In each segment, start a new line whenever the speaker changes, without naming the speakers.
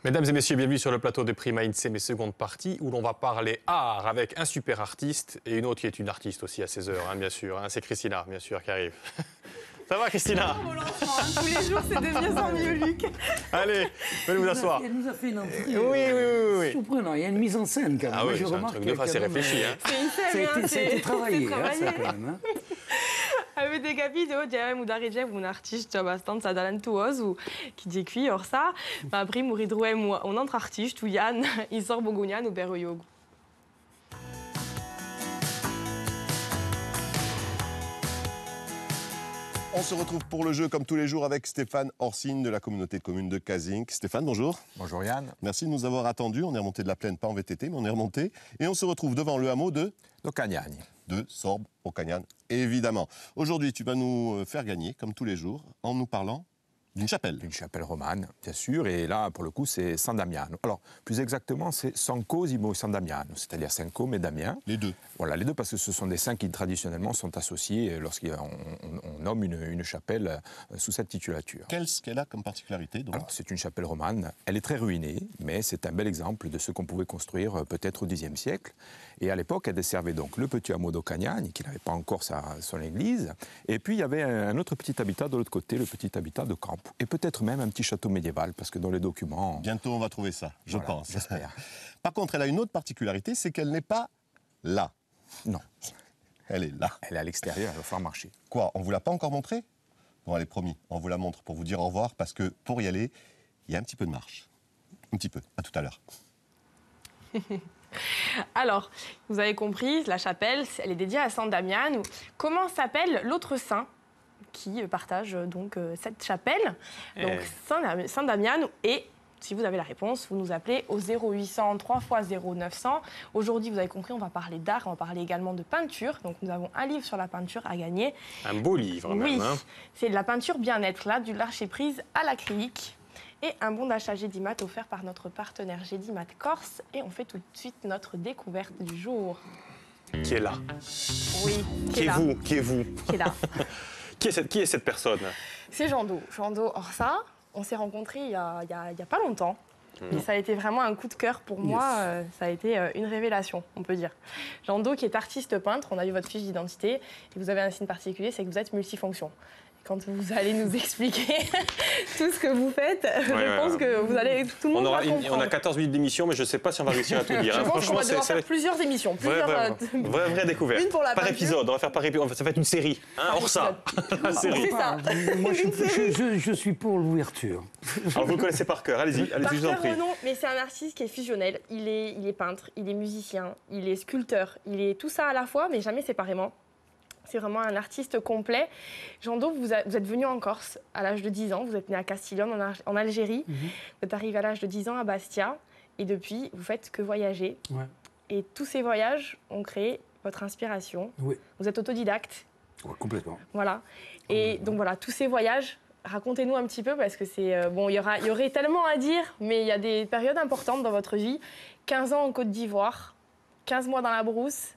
Mesdames et messieurs, bienvenue sur le plateau de Prima INSEE, seconde partie, où l'on va parler art avec un super artiste et une autre qui est une artiste aussi à 16h, hein, bien sûr. Hein, c'est Christina, bien sûr, qui arrive. Ça va, Christina?
Tous les jours, c'est de mieux en mieux, Luc.
Allez, venez vous asseoir.
Elle nous a fait une entrée.
Oui.
Surprenant, il y a une mise en scène quand même.
Ah oui,
je
c'est un
remarque
truc de fois, c'est réfléchi. Hein.
C'est une scène,
ça a été travaillé, ça quand même. Hein.
Avete capito? Già udare un artista abbastanza talentuoso che di qui orsa, ma prima ridruemo un altro artista, Jan Isor Bogunian per yoga.
On se retrouve pour le jeu comme tous les jours avec Stéphane Orsine de la communauté de communes de Kazink. Stéphane, bonjour.
Bonjour Yann.
Merci de nous avoir attendus. On est remonté de la plaine, pas en VTT, mais on est remonté. Et on se retrouve devant le hameau de
Ocagnane.
De Sorbe, Ocagnane, évidemment. Aujourd'hui, tu vas nous faire gagner, comme tous les jours, en nous parlant d'une chapelle.
D'une chapelle romane, bien sûr. Et là, pour le coup, c'est San Damiano. Alors, plus exactement, c'est San Cosimo et San Damiano, c'est-à-dire Saint Côme et Damien.
Les deux.
Voilà, les deux, parce que ce sont des saints qui, traditionnellement, sont associés lorsqu'on nomme une chapelle sous cette titulature.
Qu'est-ce qu'elle a comme particularité donc?
Alors, c'est une chapelle romane. Elle est très ruinée, mais c'est un bel exemple de ce qu'on pouvait construire peut-être au Xe siècle. Et à l'époque, elle desservait donc le petit hameau d'Ocagnane, qui n'avait pas encore son église. Et puis, il y avait un autre petit habitat de l'autre côté, le petit habitat de Camp. Et peut-être même un petit château médiéval, parce que dans les documents...
Bientôt, on va trouver ça, je
voilà,
pense.
J'espère.
Par contre, elle a une autre particularité, c'est qu'elle n'est pas là.
Non.
Elle est là.
Elle est à l'extérieur, elle va falloir marcher.
Quoi, on ne vous l'a pas encore montrée? Bon, allez, promis, on vous la montre pour vous dire au revoir, parce que pour y aller, il y a un petit peu de marche. Un petit peu, à tout à l'heure.
Alors, vous avez compris, la chapelle, elle est dédiée à San Damiano. Comment s'appelle l'autre saint qui partage donc cette chapelle? Donc, San Damiano. Et si vous avez la réponse, vous nous appelez au 0800 3 x 0900. Aujourd'hui, vous avez compris, on va parler d'art, on va parler également de peinture. Donc, nous avons un livre sur la peinture à gagner.
Un beau livre,
oui,
même. Hein.
C'est de la peinture bien-être, là, du lâcher-prise à l'acrylique. Et un bon d'achat Gédimat offert par notre partenaire Gédimat Corse. Et on fait tout de suite notre découverte du jour.
Qui est là?
Oui,
Qui est vous? Qui est vous?
Qui est là?
Qui est cette personne?
C'est Jando. Jando Orsa. On s'est rencontrés il y a pas longtemps. Et ça a été vraiment un coup de cœur pour moi. Ça a été une révélation, on peut dire. Jando, qui est artiste peintre, on a vu votre fiche d'identité. Et vous avez un signe particulier, c'est que vous êtes multifonction. Quand vous allez nous expliquer tout ce que vous faites, je pense que vous allez tout le monde va comprendre.
On a 14 minutes d'émission, mais je ne sais pas si on va réussir à tout dire.
Je pense qu'on va devoir faire plusieurs émissions.
Vraie découverte.
Une pour la
par épisode, on va faire par épisode. Ça va être une série. Hein, hors ça.
C'est ça.
Moi, je suis pour l'ouverture.
Alors, vous le connaissez par cœur. Allez-y, je vous en prie.
Non, mais c'est un artiste qui est fusionnel. Il est peintre, il est musicien, il est sculpteur. Il est tout ça à la fois, mais jamais séparément. C'est vraiment un artiste complet. Jando, vous êtes venu en Corse à l'âge de 10 ans. Vous êtes né à Castiglione, en Algérie. Vous êtes arrivé à l'âge de 10 ans à Bastia. Et depuis, vous faites que voyager. Ouais. Et tous ces voyages ont créé votre inspiration. Oui. Vous êtes autodidacte.
Ouais, complètement.
Voilà. Et donc voilà, tous ces voyages, racontez-nous un petit peu, parce que c'est... bon, il y aurait tellement à dire, mais il y a des périodes importantes dans votre vie. 15 ans en Côte d'Ivoire, 15 mois dans la brousse.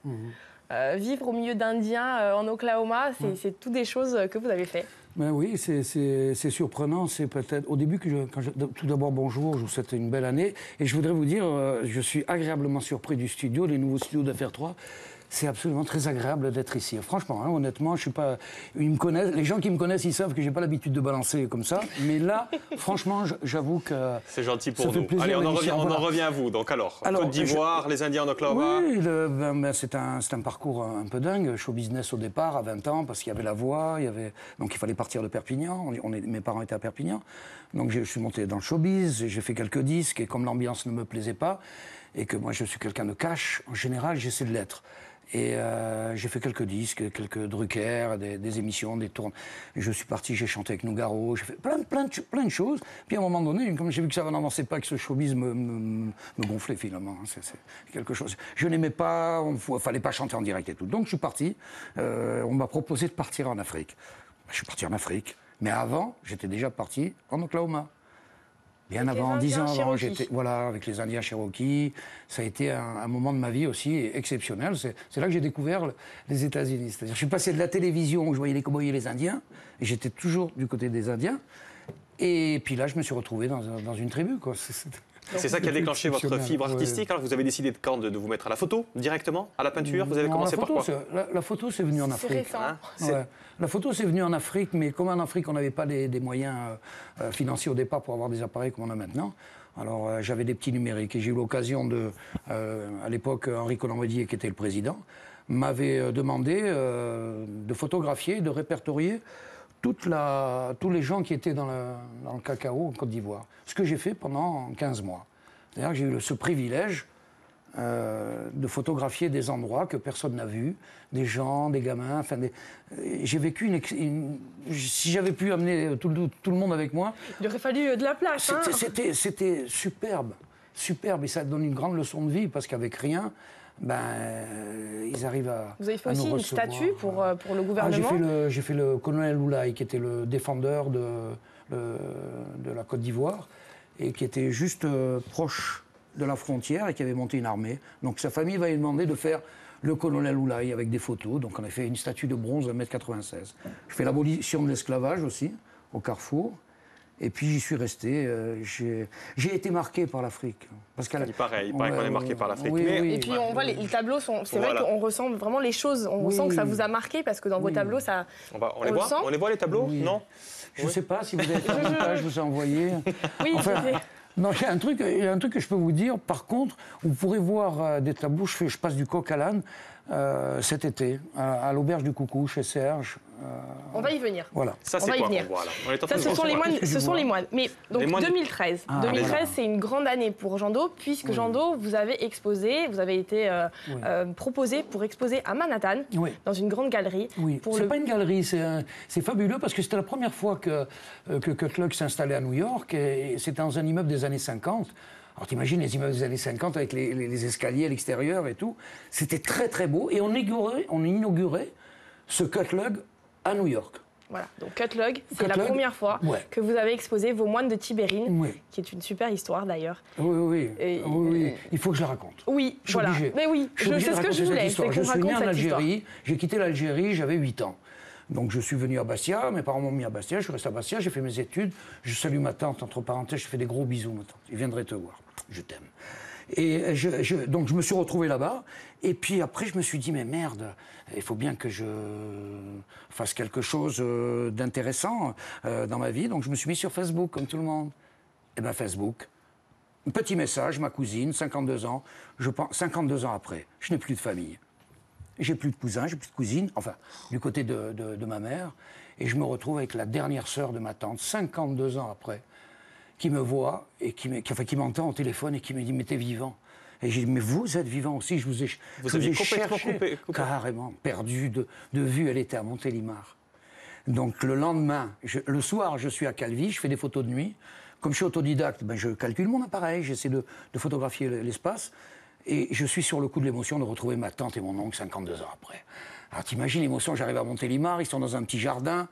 Vivre au milieu d'Indiens en Oklahoma, c'est toutes des choses que vous avez fait.
Ben oui, c'est surprenant. C'est peut-être au début tout d'abord bonjour, je vous souhaite une belle année. Et je voudrais vous dire, je suis agréablement surpris du studio, les nouveaux studios d'Affaires 3. C'est absolument très agréable d'être ici. Franchement, hein, honnêtement, je suis pas. Ils me connaissent. Les gens qui me connaissent, ils savent que j'ai pas l'habitude de balancer comme ça. Mais là, franchement, j'avoue que.
C'est gentil pour nous. Allez, on en revient à vous. Donc alors Côte d'Ivoire, les Indiens en Oklahoma.
Oui, c'est un parcours un peu dingue. Show business au départ, à 20 ans, parce qu'il y avait la voix, donc il fallait partir de Perpignan. Mes parents étaient à Perpignan, donc je suis monté dans le showbiz. J'ai fait quelques disques et comme l'ambiance ne me plaisait pas et que moi je suis quelqu'un de cash, en général, j'essaie de l'être. Et j'ai fait quelques disques, quelques Drucker, des émissions, des tournes. Je suis parti, j'ai chanté avec Nougaro, j'ai fait plein de choses. Puis à un moment donné, comme j'ai vu que ça n'avançait pas, que ce showbiz me gonflait finalement. C'est quelque chose. Je n'aimais pas, fallait pas chanter en direct et tout. Donc je suis parti. On m'a proposé de partir en Afrique. Je suis parti en Afrique. Mais avant, j'étais déjà parti en Oklahoma. Bien
Avec
avant,
les
10 ans
Indiens
avant,
Cherokee.
voilà, avec les Indiens Cherokee. Ça a été un moment de ma vie aussi exceptionnel. C'est là que j'ai découvert les États-Unis. C'est-à-dire, je suis passé de la télévision où je voyais les cow-boys et les Indiens, et j'étais toujours du côté des Indiens. Et puis là, je me suis retrouvé dans une tribu, quoi.
C'est ça qui a déclenché votre fibre
Ouais.
artistique. Alors, vous avez décidé de vous mettre à la photo directement, à la peinture. Vous avez
Non,
commencé
la
par
photo,
quoi
la photo, c'est venu en
C'est
Afrique.
récent.
Hein
Ouais. La photo, c'est venu en Afrique, mais comme en Afrique, on n'avait pas des moyens financiers au départ pour avoir des appareils comme on a maintenant. Alors, j'avais des petits numériques et j'ai eu l'occasion à l'époque, Henri Colombier, qui était le président, m'avait demandé de photographier, de répertorier tous les gens qui étaient dans le cacao en Côte d'Ivoire. Ce que j'ai fait pendant 15 mois. C'est-à-dire que j'ai eu ce privilège de photographier des endroits que personne n'a vus, des gens, des gamins. J'ai vécu si j'avais pu amener tout le monde avec moi,
Il aurait fallu de la place. Hein.
c'était superbe, superbe, et ça donne une grande leçon de vie parce qu'avec rien, ils arrivent à.
Vous avez fait
à
aussi
nous
une
recevoir.
statue pour le gouvernement.
J'ai fait le colonel Oulaye, qui était le défendeur de la Côte d'Ivoire et qui était juste proche de la frontière et qui avait monté une armée. Donc sa famille va lui demander de faire le colonel Oulaye avec des photos. Donc on a fait une statue de bronze de 1,96 m. Je fais l'abolition de l'esclavage aussi, au Carrefour. Et puis j'y suis resté. J'ai été marqué par l'Afrique.
Il paraît qu'on est marqué par l'Afrique.
Oui,
Mais-
oui.
Et puis on voit les tableaux sont. C'est
Voilà.
vrai qu'on ressent vraiment les choses. On
Oui.
sent que ça vous a marqué parce que dans vos
Oui.
tableaux, ça.
On
le sent
les voit les tableaux
Oui.
Non.
Je ne sais pas si vous avez fait un montage, je vous ai envoyé.
Oui,
Enfin,
c'est-
non, il y a un truc que je peux vous dire. Par contre, vous pourrez voir des tableaux. Je passe du coq à l'âne cet été à l'auberge du Coucou chez Serge.
on va y venir.
Voilà.
Ça,
On
c'est
va y
quoi
venir.
qu'on voit là On est en
Ça,
train de
ce sont les
voir.
moines. Ce sont les moines. Mais donc
Les moines-
2013.
Ah,
2013,
voilà.
c'est une grande année pour Jean Do, puisque Jean Do, vous avez exposé, vous avez été proposé pour exposer à Manhattan,
Oui.
dans une grande galerie.
Oui,
Pour
c'est
le...
pas une galerie, c'est fabuleux parce que c'était la première fois que Cutluck s'installait à New York et c'était dans un immeuble des années 50. Alors t'imagines les immeubles des années 50 avec les escaliers à l'extérieur et tout. C'était très très beau et on inaugurait ce Cutluck à New York.
Voilà, donc Cutluck, c'est la
Cutluck,
première fois
ouais.
que vous avez exposé vos moines de Tibérine,
Oui.
qui est une super histoire d'ailleurs.
Oui.
Et-
Oui. Il faut que je la raconte.
Oui,
Je suis
voilà.
obligé.
Mais oui,
Je suis obligé
c'est
de
ce que je
raconter cette
voulais, c'est
histoire.
qu'on
Je suis né
raconte
en
cette histoire.
Algérie, j'ai quitté l'Algérie, j'avais 8 ans. Donc je suis venu à Bastia, mes parents m'ont mis à Bastia, je suis resté à Bastia, j'ai fait mes études. Je salue ma tante, entre parenthèses, je fais des gros bisous, ma tante. Il viendrait te voir. Je t'aime. Et donc je me suis retrouvé là-bas. Et puis après, je me suis dit, mais merde, il faut bien que je fasse quelque chose d'intéressant dans ma vie. Donc je me suis mis sur Facebook, comme tout le monde. Et bien Facebook, un petit message, ma cousine, 52 ans. Je pense, 52 ans après, je n'ai plus de famille. J'ai plus de cousins, j'ai plus de cousines, enfin, du côté de ma mère. Et je me retrouve avec la dernière sœur de ma tante, 52 ans après, qui me voit et qui m'entend au téléphone et qui me dit « Mais t'es vivant ». Et j'ai dit « Mais vous êtes vivant aussi, je vous ai
aviez complètement
cherché.
coupé.
Carrément, perdu de vue, elle était à Montélimar. Donc le lendemain, le soir, je suis à Calvi, je fais des photos de nuit. Comme je suis autodidacte, je calcule mon appareil, j'essaie de photographier l'espace. Et je suis sur le coup de l'émotion de retrouver ma tante et mon oncle 52 ans après. Alors t'imagines l'émotion, j'arrive à Montélimar, ils sont dans un petit jardin,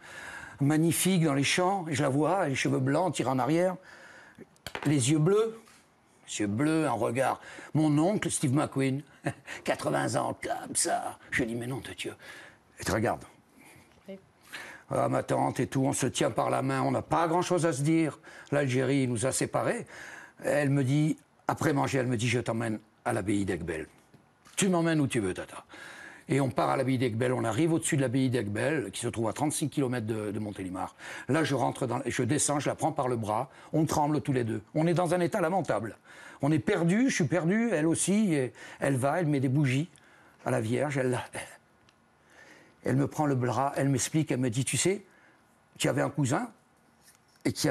magnifique dans les champs, et je la vois, les cheveux blancs, tirés en arrière, les yeux bleus, un regard. Mon oncle, Steve McQueen, 80 ans, comme ça. Je dis, mais non, de Dieu. Et tu regardes.
Oui.
Ah, ma tante et tout, on se tient par la main, on n'a pas grand-chose à se dire. L'Algérie nous a séparés. Elle me dit, après manger, elle me dit, je t'emmène à l'abbaye d'Egbel. Tu m'emmènes où tu veux, tata. Et on part à l'abbaye d'Egbel, on arrive au-dessus de l'abbaye d'Egbel, qui se trouve à 36 km de Montélimar. Là, je descends, je la prends par le bras, on tremble tous les deux. On est dans un état lamentable. On est perdu, je suis perdu, elle aussi. Et elle met des bougies à la Vierge, elle me prend le bras, elle m'explique, elle me dit, tu sais, tu avais un cousin et qui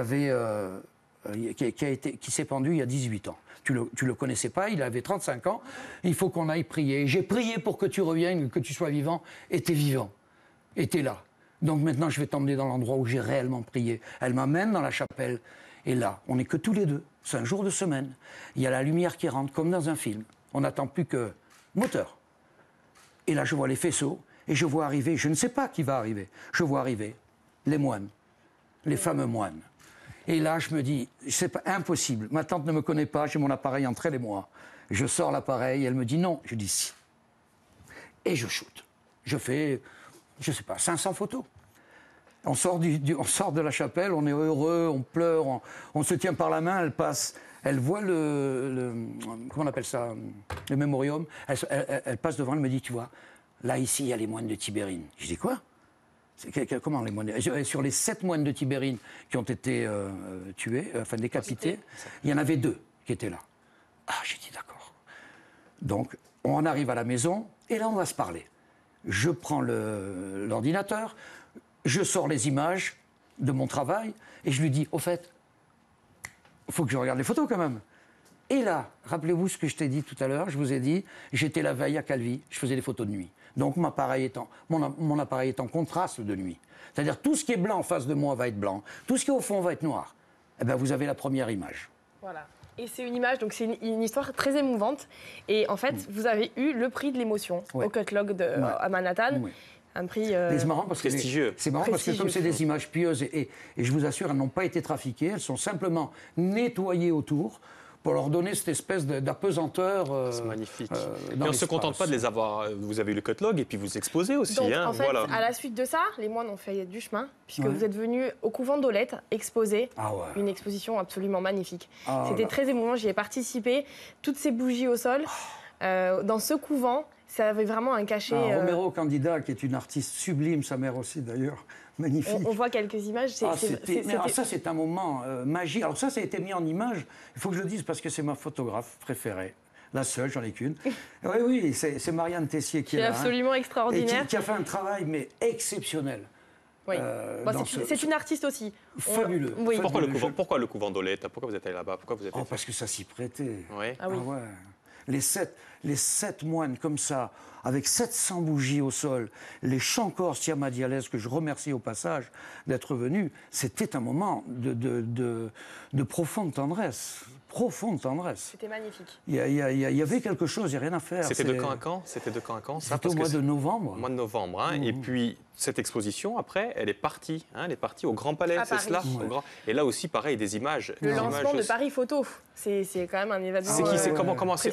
s'est pendu il y a 18 ans. Tu le connaissais pas, il avait 35 ans, il faut qu'on aille prier. J'ai prié pour que tu reviennes, que tu sois vivant, et t'es vivant, et t'es là. Donc maintenant, je vais t'emmener dans l'endroit où j'ai réellement prié. Elle m'amène dans la chapelle, et là, on n'est que tous les deux. C'est un jour de semaine. Il y a la lumière qui rentre, comme dans un film. On n'attend plus que moteur. Et là, je vois les faisceaux, et je vois arriver, je ne sais pas qui va arriver, je vois arriver les moines, les fameux moines. Et là, je me dis, c'est pas impossible. Ma tante ne me connaît pas, j'ai mon appareil entre elle et moi. Je sors l'appareil, elle me dit non. Je dis si. Et je shoot. Je fais, je sais pas, 500 photos. On sort de la chapelle, on est heureux, on pleure, on se tient par la main, elle passe. Elle voit comment on appelle ça, le mémorium. Elle passe devant, elle me dit, tu vois, là, ici, il y a les moines de Tibérine. Je dis, quoi? Comment les moines? Sur les 7 moines de Tibérine qui ont été tués, enfin décapités, il y en avait 2 qui étaient là. Ah, j'ai dit, d'accord. Donc, on arrive à la maison, et là, on va se parler. Je prends l'ordinateur, je sors les images de mon travail, et je lui dis, au fait, il faut que je regarde les photos quand même. Et là, rappelez-vous ce que je t'ai dit tout à l'heure, je vous ai dit, j'étais la veille à Calvi, je faisais des photos de nuit. Donc mon appareil est en contraste de nuit. C'est-à-dire tout ce qui est blanc en face de moi va être blanc, tout ce qui est au fond va être noir. Eh bien, vous avez la première image.
Voilà. Et c'est une image, donc c'est une histoire très émouvante. Et en fait, vous avez eu le prix de l'émotion au Cutlog à Manhattan.
Oui.
Un prix
c'est marrant parce que
prestigieux.
C'est marrant parce que comme c'est des images pieuses, et je vous assure, elles n'ont pas été trafiquées, elles sont simplement nettoyées autour pour leur donner cette espèce d'apesanteur.
C'est magnifique. Et on ne se contente pas de les avoir. Vous avez eu le Cutlog et puis vous exposez aussi.
Donc,
hein,
en fait,
voilà.
à la suite de ça, les moines ont fait du chemin, puisque vous êtes venus au couvent d'Olette exposer une exposition absolument magnifique. C'était très émouvant, j'y ai participé. Toutes ces bougies au sol, dans ce couvent, ça avait vraiment un cachet.
Romero Candida, qui est une artiste sublime, sa mère aussi d'ailleurs, magnifique.
On voit quelques images.
Ça, c'est un moment magique. Alors ça a été mis en image, il faut que je le dise, parce que c'est ma photographe préférée. La seule, j'en ai qu'une. Oui, c'est Marianne Tessier qui est là.
C'est absolument extraordinaire.
Et qui a fait un travail, mais exceptionnel.
Oui. C'est une artiste aussi.
Fabuleux.
Oui.
Pourquoi le couvent d'Olette? Pourquoi vous êtes allé là-bas?
Parce que ça s'y prêtait.
Oui.
Ah oui.
Les sept moines comme ça, avec 700 bougies au sol, les chants corses Siamadialès, que je remercie au passage d'être venus, c'était un moment de profonde tendresse. Profonde tendresse.
C'était magnifique.
Il y avait quelque chose, il n'y a rien à faire.
C'était de quand à quand?
C'était au mois de novembre.
Au mois de novembre. Hein. Et puis, cette exposition, après, elle est partie. Hein, elle est partie au Grand Palais, c'est cela Et là aussi, pareil, des images.
Le lancement de Paris Photo, c'est quand même un événement.
C'est qui? Comment c'est?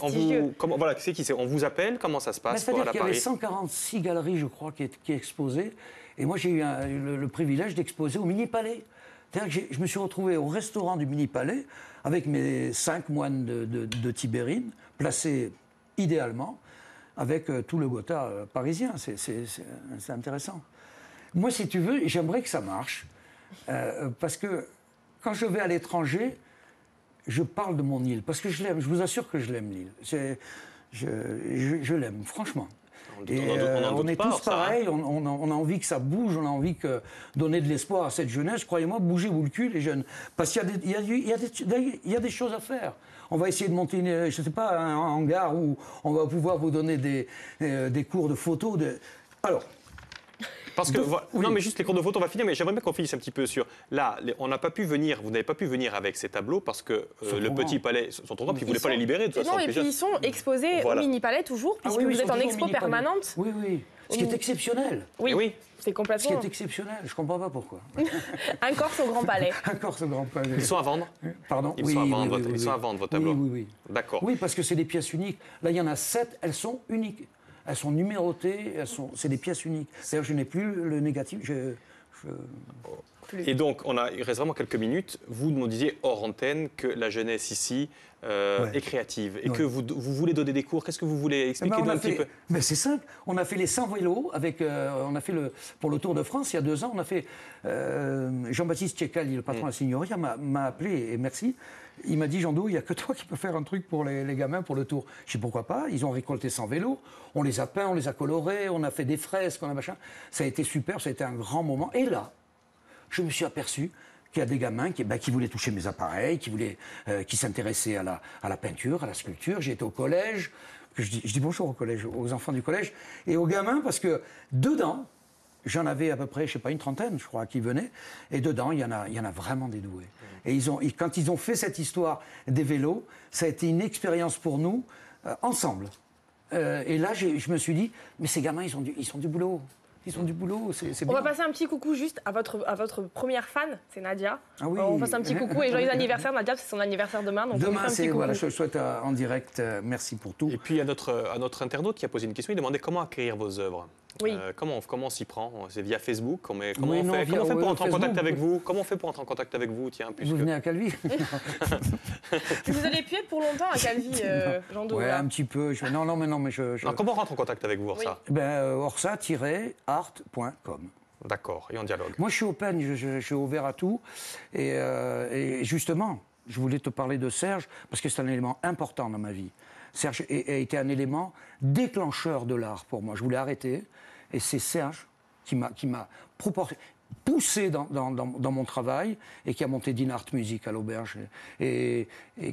Voilà,
c'est qui? On vous appelle? Comment ça se passe pour aller à Paris?
Il y avait 146 galeries, je crois, qui exposaient. Et moi, j'ai eu le privilège d'exposer au Mini-Palais. C'est-à-dire que je me suis retrouvé au restaurant du Mini-Palais avec mes 5 moines de Tibérine, placés idéalement, avec tout le Gotha parisien. C'est intéressant. Moi, si tu veux, j'aimerais que ça marche, parce que quand je vais à l'étranger, je parle de mon île, parce que je l'aime, je vous assure que je l'aime, l'île. Je l'aime, franchement. On est tous pareils, on a envie que ça bouge, on a envie de donner de l'espoir à cette jeunesse. Croyez-moi, bougez-vous le cul, les jeunes. Parce qu'il y a des choses à faire. On va essayer de monter, je ne sais pas, un hangar où on va pouvoir vous donner des cours de photo. Alors...
Parce que, non, mais juste les cours de photo, on va finir, mais j'aimerais bien qu'on finisse un petit peu sur... Là, on n'a pas pu venir, vous n'avez pas pu venir avec ces tableaux parce que le Petit Palais sont trop grands, puis vous ne voulez pas les libérer de toute façon.
Non, et puis ils sont exposés au Mini-Palais toujours, puisque vous êtes en expo permanente.
Oui. Ce qui est exceptionnel.
Oui. C'est complètement...
Ce qui est exceptionnel, je ne comprends pas pourquoi.
Un Corse au Grand Palais.
Un Corse au Grand Palais.
Ils sont à vendre?
Pardon?
Ils sont à vendre, vos tableaux?
Oui.
D'accord.
Oui, parce que c'est des pièces uniques. Là, il y en a 7, elles sont uniques. Elles sont numérotées, c'est des pièces uniques. C'est-à-dire je n'ai plus le négatif.
Et donc, il reste vraiment quelques minutes. Vous nous disiez hors antenne que la jeunesse ici est créative et que vous voulez donner des cours. Qu'est-ce que vous voulez expliquer un petit peu?
Mais c'est simple. On a fait les 100 vélos on a fait pour le Tour de France il y a 2 ans. On a fait Jean-Baptiste Tchekali, le patron de la Signoria, m'a appelé et merci. Il m'a dit, Jean-Do, il n'y a que toi qui peux faire un truc pour les gamins pour le Tour. Je dis, pourquoi pas? Ils ont récolté 100 vélos, on les a peints, on les a colorés, on a fait des fresques, on a machin. Ça a été super, ça a été un grand moment. Et là, je me suis aperçu qu'il y a des gamins qui voulaient toucher mes appareils, qui s'intéressaient à la peinture, à la sculpture. J'ai été au collège, je dis bonjour au collège, aux enfants du collège, et aux gamins, parce que dedans, j'en avais à peu près, je sais pas, une trentaine, je crois, qui venaient. Et dedans, il y en a vraiment des doués. Et quand ils ont fait cette histoire des vélos, ça a été une expérience pour nous, ensemble. Et là, je me suis dit, mais ces gamins, ils ont du boulot. Ils ont du boulot, c'est
On
bien.
va passer un petit coucou juste à votre première fan, c'est Nadia.
Ah oui.
On passe un petit coucou et joyeux anniversaire, Nadia, c'est son anniversaire demain. Donc on lui fait
Demain,
un petit
c'est
coucou.
voilà, je souhaite en direct. Merci pour tout.
Et puis à notre internaute qui a posé une question, il demandait comment acquérir vos œuvres.
Oui.
Comment on s'y prend? C'est via Facebook? Comment
Oui,
on
non,
fait,
via
comment on fait pour entrer en contact
Facebook.
avec vous? Comment on fait pour entrer en contact avec vous? Tiens,
Vous
puisque...
venez à Calvi?
Vous allez pu être pour longtemps à Calvi, Jean-Do.
Ouais, un petit peu. Non, mais je...
Alors, comment on rentre en contact avec vous, Orsa?
Orsa-art.com.
D'accord, et on dialogue.
Moi, je suis open, je suis ouvert à tout. Et justement, je voulais te parler de Serge, parce que c'est un élément important dans ma vie. Serge a été un élément déclencheur de l'art pour moi. Je voulais arrêter, et c'est Serge qui m'a poussé dans mon travail et qui a monté Dinart Music à l'auberge. Et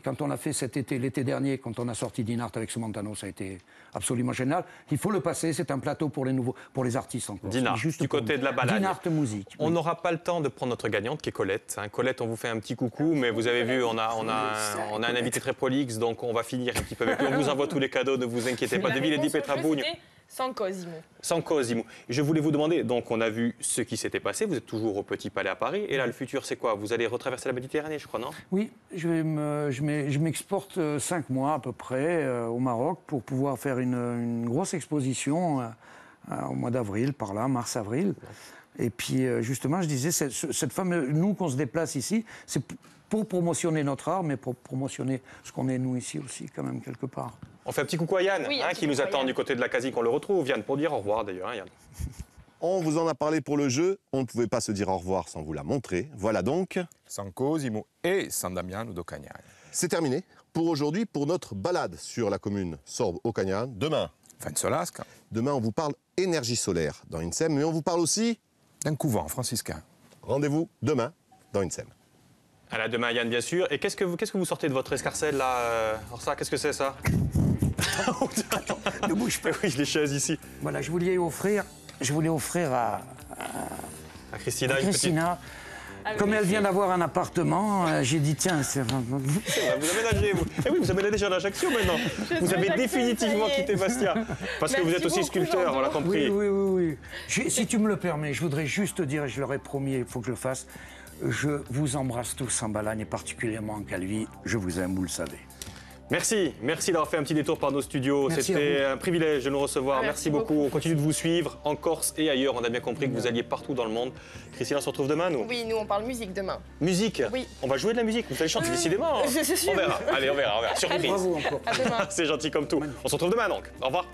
quand on a fait cet été, l'été dernier, quand on a sorti Dinart avec Montano, ça a été absolument génial. Il faut le passer, c'est un plateau pour les artistes encore.
Dinart,
Juste
du
pour
côté
nous.
de la balade.
Dinart Music.
On
oui.
n'aura pas le temps de prendre notre gagnante qui est Colette. Hein. Colette, on vous fait un petit coucou, mais vous avez vu, on a un invité très prolixe, donc on va finir un petit peu avec lui. On vous envoie tous les cadeaux, ne vous inquiétez pas. De Villedi Petrabougne.
Sans Cosimo.
Sans Cosimo. Je voulais vous demander, donc on a vu ce qui s'était passé, vous êtes toujours au Petit Palais à Paris, et là le futur c'est quoi? Vous allez retraverser la Méditerranée, je crois, non?
Oui, je m'exporte 5 mois à peu près au Maroc pour pouvoir faire une grosse exposition au mois d'avril, par là, mars-avril. Et puis justement, je disais, cette fameuse, nous qu'on se déplace ici, c'est pour promotionner notre art, mais pour promotionner ce qu'on est nous ici aussi, quand même, quelque part.
On fait un petit coucou à Yann,
Oui,
hein, qui nous attend
Yann.
du côté de la Casi, qu'on le retrouve. Yann, pour dire au revoir d'ailleurs, hein, Yann.
On vous en a parlé pour le jeu, on ne pouvait pas se dire au revoir sans vous la montrer. Voilà donc,
San Cosimo et San Damiano do Cagnane.
c'est terminé pour aujourd'hui, pour notre balade sur la commune Sorbe-au-Cagnan.
Fensolasca,
Demain, on vous parle énergie solaire dans INSEM, mais on vous parle aussi,
d'un couvent franciscain.
rendez-vous demain dans INSEM.
À la demain, Yann, bien sûr. Et qu'est-ce que vous sortez de votre escarcelle, là ça, qu'est-ce que c'est, ça?
Ne bouge pas.
Oui, les chaises ici.
Voilà, je voulais offrir à
À Christina, une petite...
Christina. Comme elle vient d'avoir un appartement, j'ai dit tiens, c'est...
Vous aménagez, vous. Eh oui, vous aménagez en Ajaccio maintenant. Vous avez
Ajaccio,
définitivement
ça y est.
quitté Bastia. Parce que vous êtes
Merci
aussi
beaucoup,
sculpteur, on l'a
Jean-Do.
compris.
Oui. Si tu me le permets, je voudrais juste te dire, et je leur ai promis, il faut que je le fasse, je vous embrasse tous en Balagne, et particulièrement en Calvi. Je vous aime, vous le savez.
Merci d'avoir fait un petit détour par nos studios.
Merci à
C'était un privilège de nous recevoir.
Merci
Merci beaucoup.
beaucoup.
On continue de vous suivre en Corse et ailleurs. On a bien compris que vous alliez partout dans le monde. Christina, on se retrouve demain, nous.
Oui, nous on parle musique demain.
Musique.
Oui.
On va jouer de la musique. Vous allez chanter décidément.
Je suis sûre.
On verra. Allez, on verra. Surprise.
Bravo encore.
À demain.
C'est gentil comme tout. On se retrouve demain donc. Au revoir.